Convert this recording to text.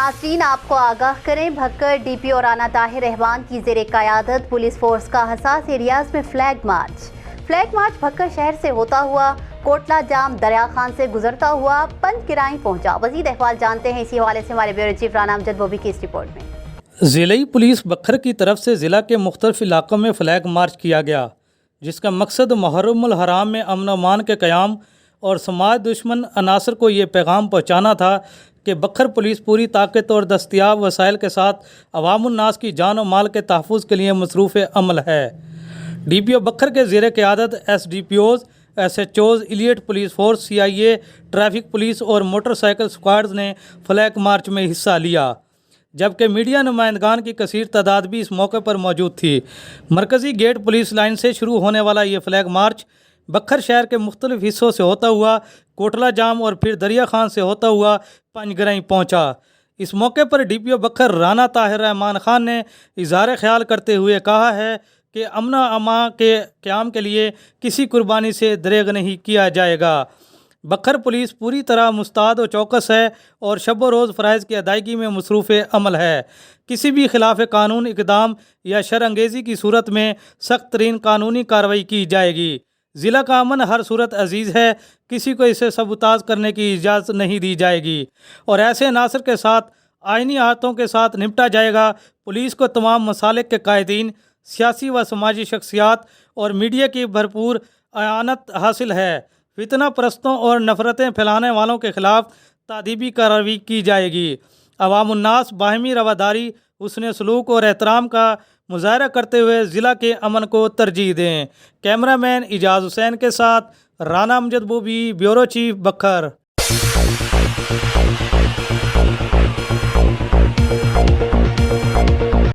नाज़रीन, आपको आगाह करें, भक्कर DPO राना ताहिर रहमान की ज़ेर क़यादत पुलिस फोर्स का हसास एरियाज में फ्लैग मार्च भक्कर शहर से होता हुआ कोटला जाम दरिया खान से गुजरता हुआ पंज किराई पहुंचा। मज़ीद अहवाल जानते हैं इसी हवाले से हमारे ब्यूरो चीफ राना अमजद बोबी की इस रिपोर्ट में। ज़िले पुलिस बखर की तरफ से ज़िला के मुख्तलिफ इलाकों में फ्लैग मार्च किया गया, जिसका मकसद मुहर्रमुल हराम में अमन व अमान के क़याम और समाज दुश्मन अनासर को ये पैगाम पहुँचाना था कि बखर पुलिस पूरी ताकत और दस्तियाब वसाइल के साथ अवामुन्नास की जान और माल के तहफ़्फ़ुज़ के लिए मसरूफ़ अमल है। DPO बखर के ज़ेर क़यादत SDPOs, SHOs, elite police force, CIA, traffic police और मोटरसाइकिल स्क्वाड्स ने फ्लैग मार्च में हिस्सा लिया, जबकि मीडिया नुमाइंदगान की कसीर तादाद भी इस मौके पर मौजूद थी। मरकज़ी गेट पुलिस लाइन से शुरू होने वाला ये फ्लैग मार्च बखर शहर के मुख्तलिफ हिस्सों से होता हुआ कोटला जाम और फिर दरिया खान से होता हुआ पंजगराई पहुंचा। इस मौके पर DPO बखर राना ताहिर रहमान खान ने इज़हार ख्याल करते हुए कहा है कि अमन अमा के क़याम के लिए किसी कुर्बानी से दरेग नहीं किया जाएगा। बखर पुलिस पूरी तरह मुस्तैद और चौकस है और शब व रोज़ फ़राइज़ की अदायगी में मसरूफ़ अमल है। किसी भी खिलाफ कानून इक़दाम या शरअंगेज़ी की सूरत में सख्त तरीन कानूनी कार्रवाई की जाएगी। ज़िला का अमन हर सूरत अजीज़ है, किसी को इसे सबूताज करने की इजाज़त नहीं दी जाएगी और ऐसे नासर के साथ आइनी हाथों के साथ निपटा जाएगा। पुलिस को तमाम मसालिक के कायदीन, सियासी व समाजी शख्सियात और मीडिया की भरपूर आयानत हासिल है। फितना परस्तों और नफ़रतें फैलाने वालों के ख़िलाफ़ तादीबी कार्रवाई की जाएगी। अवामुन्नास बाहमी रवादारी, हुस्न सलूक और एहतराम का मुज़ाहरा करते हुए ज़िला के अमन को तरजीह दें। कैमरामैन इजाज़ हुसैन के साथ राना अमजद बोबी, ब्यूरो चीफ बखर।